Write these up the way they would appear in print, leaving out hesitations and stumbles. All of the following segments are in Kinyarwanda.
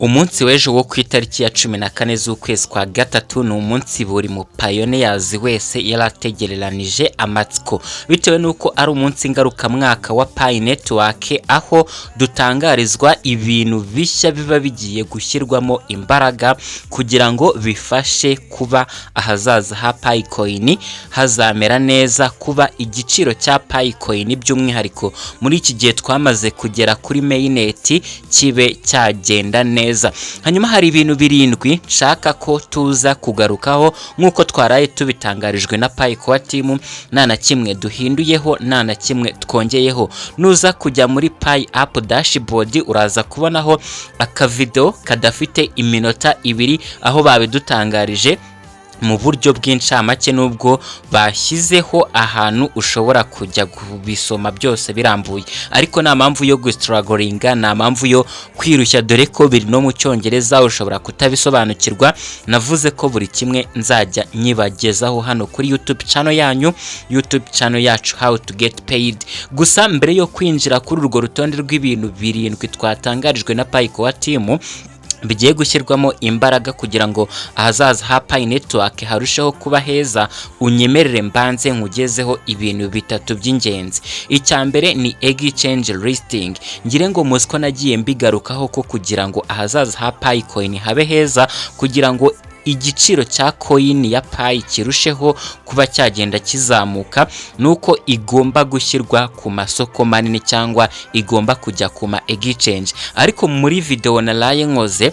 Umunsi w'ejo wo ku itariki ya 14 z'ukwezi kwa gatatu ni umunsi buri mu pioneers wese yarategereranije amatsiko bitewe nuko ari umunsi ngaruka mwaka wa Pi Network aho dutangarizwa ibintu bishya biba bigiye gushyirwamo imbaraga kugira ngo bifashe kuba ahazaza ha Pi Coin hazamera neza, kuba igiciro cya Pi Coin by'umwihariko muri iki gihe twamaze kugera kuri mainnet kibe cyagenda neza. Hanyuma hari ibintu birindwi nshaka ko tuza kugarukaho nkuko twaraye tubitangarijwe na Pi Core Team, nta na kimwe duhinduyeho, nta na kimwe twongeyeho. Nuza kujya muri Pi App Dashboard uraza kubonaho aka video kadafite iminota 2 aho babidutangarije mu buryo bw'incamake, nubwo bashyizeho ahantu ushobora kujya kubisoma byose birambuye, ariko nta mpamvu yo gustrugglinga, nta mpamvu yo kwirushya dore ko biri no mu cyongereza ushobora kutabisobanukirwa. Navuze ko buri kimwe nzajya nyibagezaho hano kuri YouTube channel yanyu, YouTube channel yacu How to Get Paid. Gusa mbere yo kwinjira kuri urwo rutonde rw'ibintu birindwi twatangarijwe na Pi Core Team bigiye gushyirwamo imbaraga kugira ngo ahazaza ha Pi Network harusheho kuba heza, unyemerere mbanze nkugezeho ibintu bitatu by'ingenzi. Icyambere ni exchange listing. Ngire ngo musiko nagiye mbigarukaho ko kugira ngo ahazaza ha Pi Coin habe heza, kugira ngo igiciro cya coin ya Pi kirusheho kuba cyagenda kizamuka, nuko igomba gushyirwa ku masoko manini cyangwa igomba kujya ku ma exchange. Ariko muri video naraye nkoze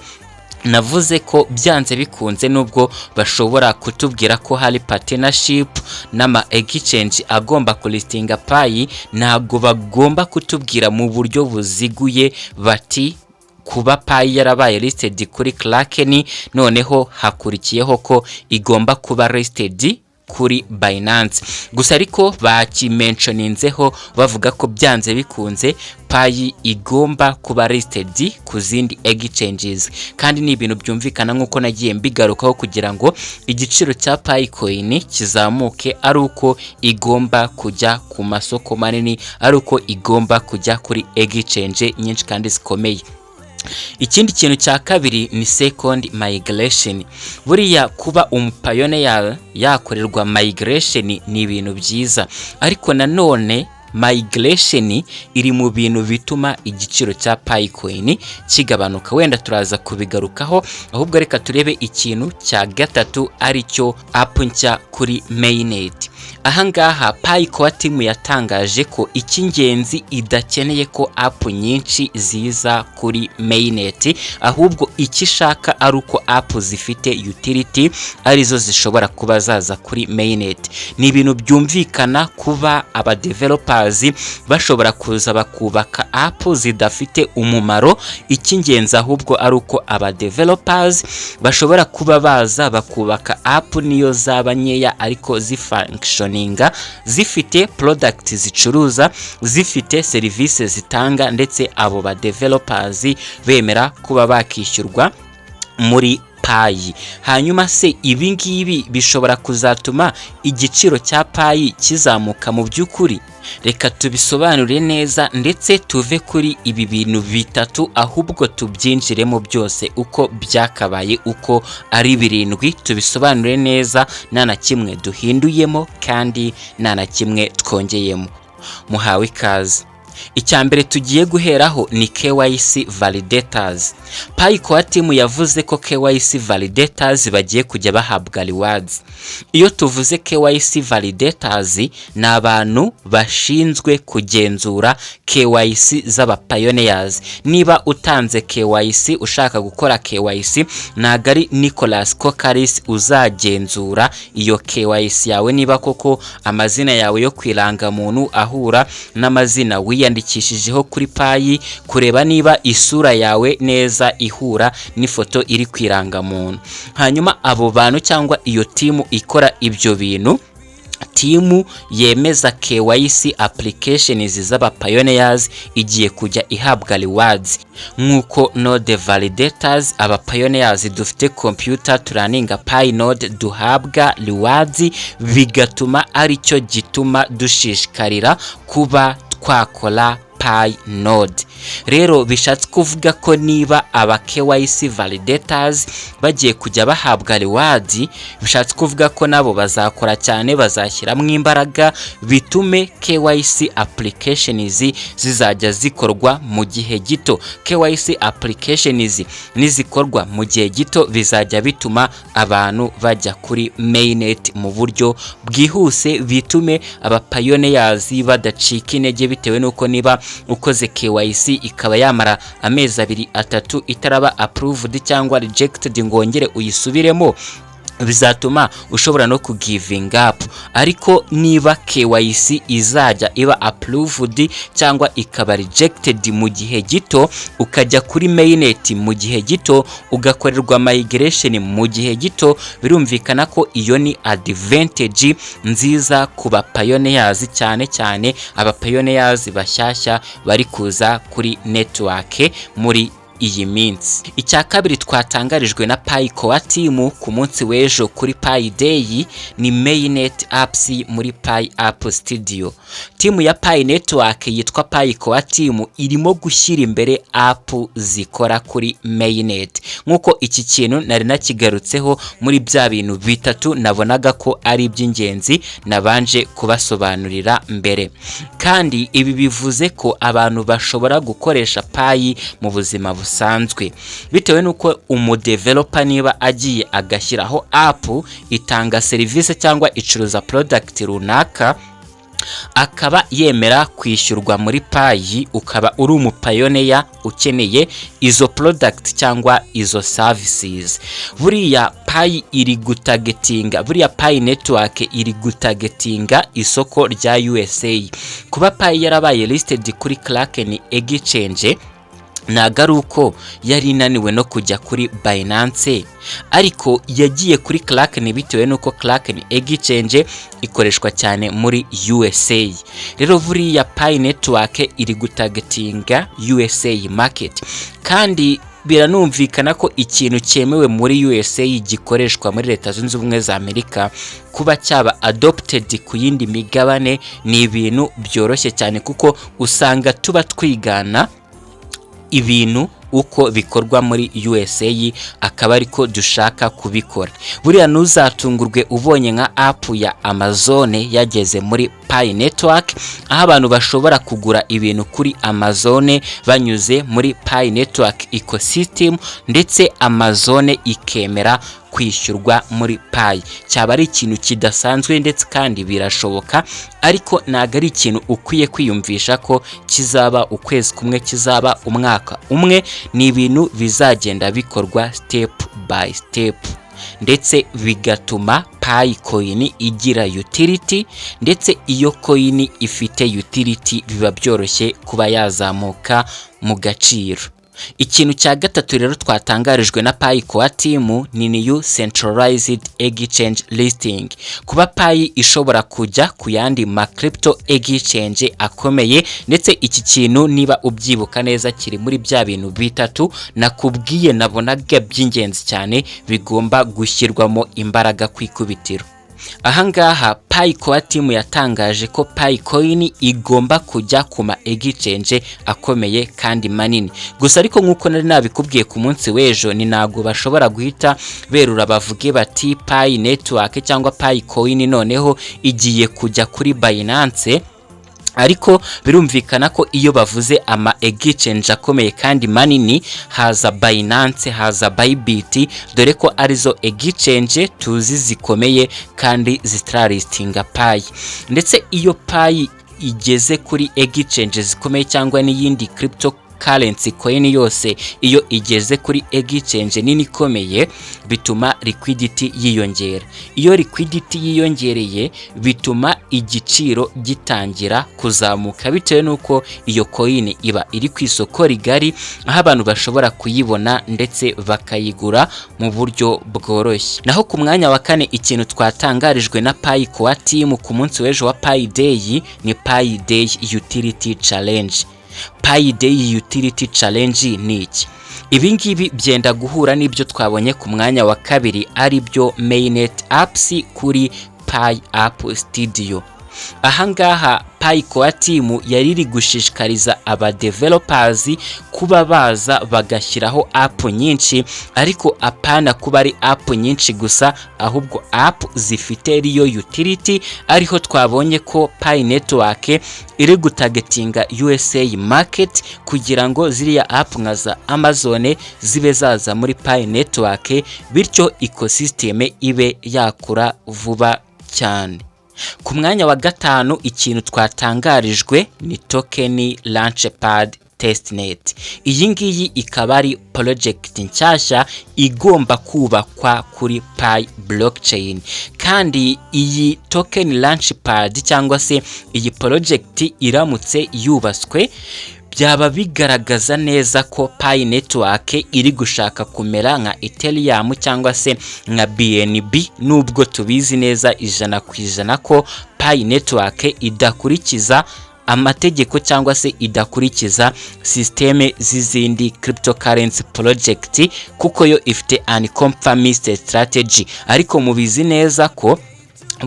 navuze ko byanze bikunze nubwo bashobora kutubwira ko hari partnership n'ama exchange agomba kulistinga Pi, ntago bagomba kutubwira mu buryo buziguye bati kuba Pi yarabaye listed kuri Kraken noneho hakurikiyeho ko igomba kuba listed kuri Binance. Gusa ariko bakimentioninzeho bavuga ko byanze bikunze Pi igomba kuba listed ku zindi exchanges, kandi ni ibintu byumvikana nkuko nagiye mbigarukaho kugira ngo igiciro cya Pi Coin kizamuke, ari uko igomba kujya ku masoko manini, ari uko igomba kujya kuri exchange nyinshi kandi zikomeye. Ikindi kintu cya kabiri ni second migration. Buriya kuba umupioneer yakorerwa migration ni ibintu byiza, ariko nanone migration iri mu bintu bituma igiciro cya Pi Coin kigabanuka. Wenda turaza kubigarukaho, ahubwo reka turebe ikintu cya gatatu ari cyo app nshya kuri mainnet. Ahangaha Pi Core Team yatangaje ko icy'ingenzi idakeneye ko app nyinshi ziza kuri mainnet, ahubwo ikishaka ari uko app zifite utility arizo zishobora kuba zaza kuri mainnet. Ni ibintu byumvikana kuba aba developers bashobora kuza bakubaka app zidafite umumaro. Icy'ingenzi ahubwo ari uko aba developers bashobora kuba baza bakubaka app niyo zaba nkeya ariko zifunctioninga, zifite product zicuruza, zifite service zitanga, ndetse abo ba developers bemera kuba bakishyurwa muri Pi. Hanyuma se ibi ngibi bishobora kuzatuma igiciro cya Pi kizamuka mu by'ukuri? Reka tubisobanure neza ndetse tuve kuri ibi bintu bitatu, ahubwo tubyinjiremo byose uko byakabaye, uko ari birindwi, tubisobanure neza, nta na kimwe duhinduyemo kandi nta na kimwe twongeyemo. Muhawe ikaze. Icyambere tugiye guheraho ni KYC validators. Pi Core Team yavuze ko KYC validators bagiye kujya bahabwa rewards. Iyo tuvuze KYC validators ni abantu bashinzwe kugenzura KYC z'aba pioneers. Niba utanze KYC, ushaka gukora KYC, nagari Nicholas Kokaris uzagenzura iyo KYC yawe niba koko amazina yawe yo kwiranga muntu ahura n'amazina wiyandikishijeho kuri Pi, kureba niba isura yawe neza ihura n'ifoto iri kwiranga muntu. Hanyuma abo bantu cyangwa iyo timu ikora ibyo bintu, timu yemeza KYC applications z'aba pioneers igiye kujya ihabwa rewards. Nkuko node validators aba pioneers dufite computer turaninga Pi node duhabwa rewards, bigatuma ari cyo gituma dushishikarira kuba twakora Pi node. Rero bishatse kuvuga ko niba aba KYC validators bagiye kujya bahabwa reward, bishatse kuvuga ko nabo bazakora cyane, bazashyiramo imbaraga bitume KYC applications zizajya zikorwa mu gihe gito. KYC applications nizikorwa mu gihe gito bizajya bituma abantu bajya kuri mainnet mu buryo bwihuse, bitume aba pioneers badacika intege, bitewe nuko niba ukoze KYC ikaba yamara amezi 2-3 itaraba approved cyangwa rejected ngo wongere uyisubiremo, bizatuma ushobora no kugiving up. Ariko niba KYC izajya iba approved cyangwa ikaba rejected mu gihe gito, ukajya kuri mainnet mu gihe gito, ugakorerwa migration mu gihe gito, birumvikana ko iyo ni advantage nziza ku ba pioneers, cyane cyane aba pioneers bashyashya bari kuza kuri network muri iyi minsi. Icya kabiri twatangarijwe na Pi Core team ku munsi w'ejo kuri Pi Day ni mainnet apps muri Pi App Studio. Timu ya Pi Network yitwa Pi Core team irimo gushyira imbere app zikora kuri mainnet. Nkuko iki kintu nari nakigarutseho muri bya bintu bitatu nabonaga ko ari iby'ingenzi nabanje kubasobanurira mbere. Kandi ibi bivuze ko abantu bashobora gukoresha Pi mu buzima busanzwe, bitewe nuko umudeveloper niba agiye agashyiraho app itanga service cyangwa icuruza product runaka, akaba yemera kwishyurwa muri Pi, ukaba uri umupioneer ukeneye izo product cyangwa izo services, buriya Pi iri gutagetinga, buriya Pi network iri gutagetinga isoko rya USA. Kuba Pi yarabaye listed kuri Kraken Exchange nagaruko yari inaniwe no kujya kuri Binance, ariko yagiye kuri Kraken bitewe nuko Kraken Exchange ikoreshwa cyane muri USA. Rero buriya Pi network iri gutagetinga USA market, kandi biranumvikana ko ikintu cyemewe muri USA gikoreshwa muri Leta Zunze Ubumwe za Amerika, kuba cyaba adopted ku yindi migabane ni ibintu byoroshye cyane, kuko usanga tuba twigana ibintu uko bikorwa muri USA akaba ariko dushaka kubikora. Buriya ntuzatungurwe ubonye nka app ya Amazon yageze muri Pi network, aho abantu bashobora kugura ibintu kuri Amazon banyuze muri Pi network ecosystem, ndetse Amazon ikemera kwishyurwa muri Pi. Cyaba ari ikintu kidasanzwe ndetse kandi birashoboka, ariko ntago ari ikintu ukwiye kwiyumvisha ko kizaba ukwezi kumwe, kizaba umwaka umwe. Ni ibintu bizagenda bikorwa step by step, ndetse bigatuma Pi coin igira utility, ndetse iyo coin ifite utility biba byoroshye kuba yazamuka mu gaciro. Ikintu cya gatatu rero twatangarijwe na Pi Core team ni new centralized exchange listing. Kuba Pi ishobora kujya ku yandi ma crypto exchange akomeye, ndetse iki kintu niba ubyibuka neza kiri muri bya bintu bitatu nakubwiye nabonaga by'ingenzi cyane bigomba gushyirwamo imbaraga kwikubitiro. Ahangaha Pi Core team yatangaje ko Pi coin igomba kujya ku ma exchange akomeye kandi manini. Gusa ariko nkuko nari nabikubwiye ku munsi w'ejo, ni nago bashobora guhita berura bavuge bati Pi network cyangwa Pi coin noneho igiye kujya kuri Binance. Ariko birumvikana ko iyo bavuze ama exchange akomeye kandi manini, haza Binance, haza Bybit, dore ko arizo exchange tuzi zikomeye kandi zitralistinga Pi. Ndetse iyo Pi igeze kuri exchange zikomeye cyangwa n'iyindi crypto currency coin yose, iyo igeze kuri exchange nini ikomeye, bituma liquidity yiyongera. Iyo liquidity yiyongereye bituma igiciro gitangira kuzamuka, bitewe nuko iyo coin iba iri ku isoko rigari, aho abantu bashobora kuyibona ndetse bakayigura mu buryo bworoshye. Naho ku mwanya wa kane ikintu twatangarijwe na Pi Core team ku munsi w'ejo wa Pi Day ni Pi Day Utility Challenge. Pi Day Utility Challenge ni iki? Ibi ngibi byenda guhura n'ibyo twabonye ku mwanya wa kabiri, ari byo mainnet apps kuri Pi App Studio. Ahangaha Pi Core Team yari iri gushishikariza aba developers kuba baza bagashyiraho app nyinshi, ariko apana kuba ari app nyinshi gusa, ahubwo app zifite riyo utility. Ariho twabonye ko Pi Network iri gutargetinga USA market kugira ngo ziriya app nka za Amazon zibe zaza muri Pi Network, bityo ecosystem ibe yakura vuba cyane. Ku mwanya wa gatanu ikintu twatangarijwe ni token Launchpad Testnet. Iyi ngiyi ikaba ari project nshyashya igomba kubakwa kuri Pi blockchain, kandi iyi token Launchpad cyangwa se iyi project iramutse yubaswe byaba bigaragaza neza ko Pi Network iri gushaka kumera nka Ethereum cyangwa se nka BNB, nubwo tubizi neza 100% ko Pi Network idakurikiza amategeko cyangwa se idakurikiza systeme z'izindi cryptocurrency project, kuko yo ifite unconfirmed strategy. Ariko mubizi neza ko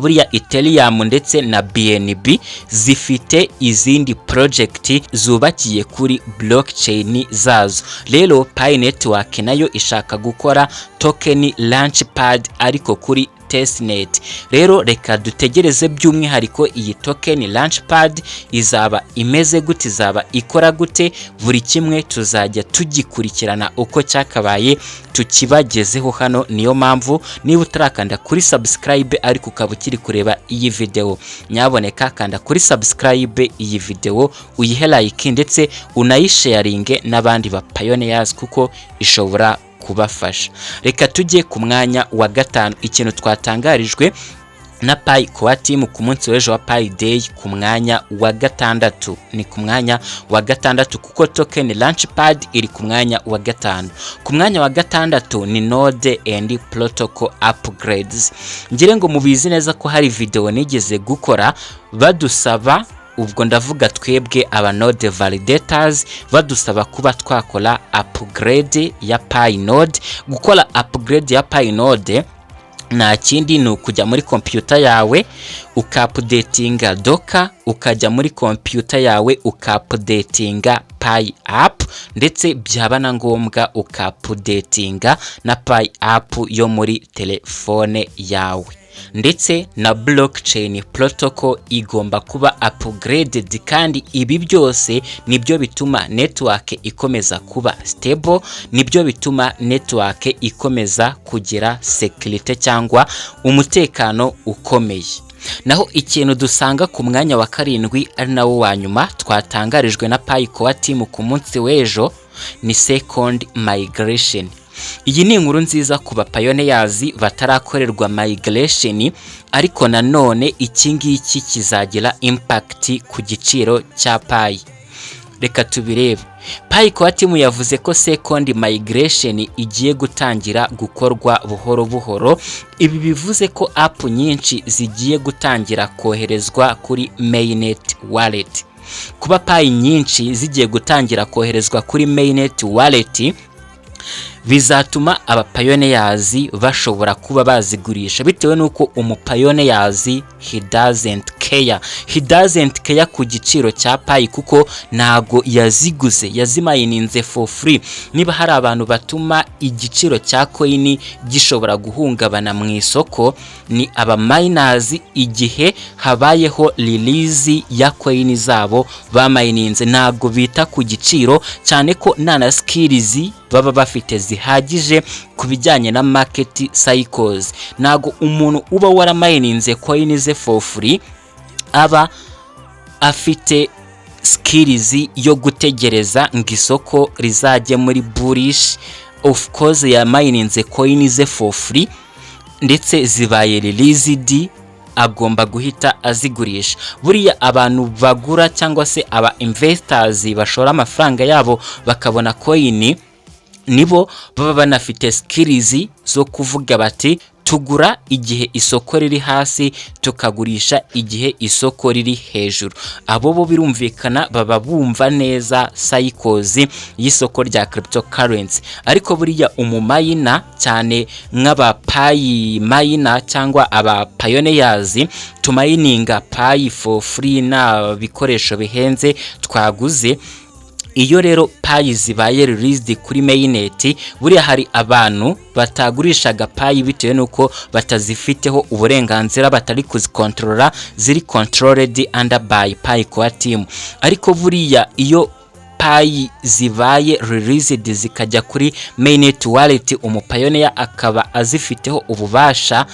buriya Ethereum ndetse na BNB zifite izindi project zubakiye kuri blockchain zazo. Rero Pi Network nayo ishaka gukora token Launchpad ariko kuri Testnet. Rero reka dutegereze by'umwihariko iyi token Launchpad izaba imeze gute, izaba ikora gute, buri kimwe tuzajya tugikurikirana uko cyakabaye tukibagezeho hano. Niyo mpamvu niba utarakanda kuri subscribe ariko ukaba ukiri kureba iyi video, nyaboneka kanda kuri subscribe iyi video, uyihe like ndetse unayisharinge n'abandi ba pioneers kuko ishobora kubafasha. Reka tujye ku mwanya wa gatanu, ikintu twatangarijwe na Pi Core Team ku munsi w'ejo wa Pi Day ku mwanya wa gatandatu. Ni ku mwanya wa gatandatu kuko token Launchpad iri ku mwanya wa gatanu. Ku mwanya wa gatandatu ni Node and Protocol Upgrades. Ngire ngo mubizi neza ko hari video nigeze gukora badusaba, ubwo ndavuga twebwe aba node validators, badusaba kuba twakora upgrade ya Pi Node. Gukora upgrade ya Pi Node nta kindi ni ukujya muri computer yawe ukapdatinga Docker, ukajya muri computer yawe ukapdatinga Pi app, ndetse byaba na ngombwa ukapdatinga na Pi app yo muri telefone yawe. Ndetse na blockchain protocol igomba kuba upgraded, kandi ibi byose nibyo bituma network ikomeza kuba stable, nibyo bituma network ikomeza kugira security cyangwa umutekano ukomeye. Naho ikintu dusanga ku mwanya wa karindwi ari nawo wa nyuma twatangarijwe na Pi Core Team ku munsi w'ejo ni second migration. Iyi ni inkuru nziza ku bapioneers batarakorerwa migration, ariko nanone iki ngiki kizagira impact ku giciro cya Pi. Reka tubirebe. Pi Core Team yavuze ko second migration igiye gutangira gukorwa buhoro buhoro. Ibi bivuze ko app nyinshi zigiye gutangira koherezwa kuri mainnet wallet. Kuba Pi nyinshi zigiye gutangira koherezwa kuri mainnet wallet bizatuma abapioneers bashobora kuba bazigurisha, bitewe nuko umupioneers he doesn't care ku giciro cya Pi, kuko nago yaziguze, yazimayininze for free. Niba hari abantu batuma igiciro cya coin gishobora guhungabana mu isoko, ni aba miners igihe habayeho release ya coin zabo bamayininze. Nago bita ku giciro, cyane ko nana skills baba bafite zihagije kubijyanye na market cycles. Nago umuntu uba waramayininze coin ze for free aba afite skills yo gutegereza ngisoko rizajye muri bullish. Of course yamayininze coin ze for free ndetse zibaye released, agomba guhita azigurisha. Buriya abantu bagura cyangwa se aba investors bashora amafaranga yabo bakabona coin, nibo baba banafite skills zo kuvuga bati tugura igihe isoko riri hasi, tukagurisha igihe isoko riri hejuru. Abo bo birumvikana baba bumva neza cycles y'isoko rya cryptocurrency. Ariko buriya umumayina cyane nk'aba Pi miner cyangwa aba pioneers tumayininga Pi for free na bikoresho bihenze twaguze. Iyo rero Pi zibaye released kuri mainnet, buriya hari abantu batagurishaga Pi bitewe nuko batazifiteho uburenganzira, batari kuzikontrola, ziri controlled under by Pi core team. Ariko buriya iyo Pi zibaye released zikajya kuri mainnet wallet, umupioneer akaba azifiteho ububasha,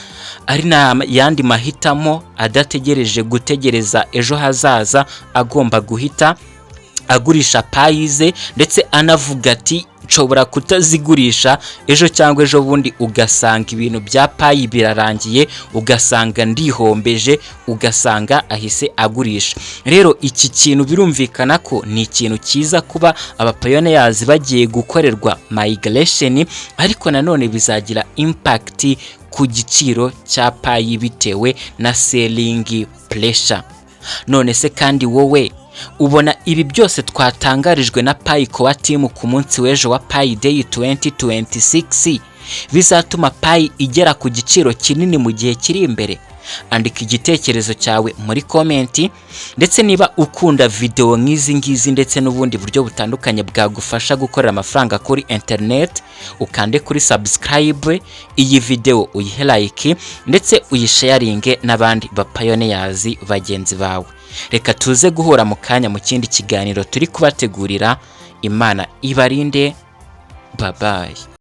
ari na yandi mahitamo adategereje gutegereza ejo hazaza, agomba guhita agurisha Pi ze, ndetse anavuga ati nshobora kutazigurisha ejo cyangwa ejo bundi ugasanga ibintu bya Pi birarangiye, ugasanga ndihombeje, ugasanga ahise agurisha. Rero iki kintu birumvikana ko ni ikintu cyiza kuba aba pioneers bagiye gukorerwa migration, ariko nanone bizagira impact ku giciro cya Pi bitewe na selling pressure. None se kandi wowe ubona ibi byose twatangarijwe na Pi core team ku munsi w'ejo wa Pi Day 2026 bizatuma Pi igera ku giciro kinini mu gihe kiri imbere? Andika igitekerezo cyawe muri comment, ndetse niba ukunda video nk'izi ngizi ndetse n'ubundi buryo butandukanye bwagufasha gukorera amafaranga kuri internet, ukande kuri subscribe, iyi video uyihe like, ndetse uyisharinge n'abandi ba pioneers bagenzi bawe. Reka tuze guhura mu kanya mu kindi kiganiro turi kubategurira. Imana ibarinde. Bye bye.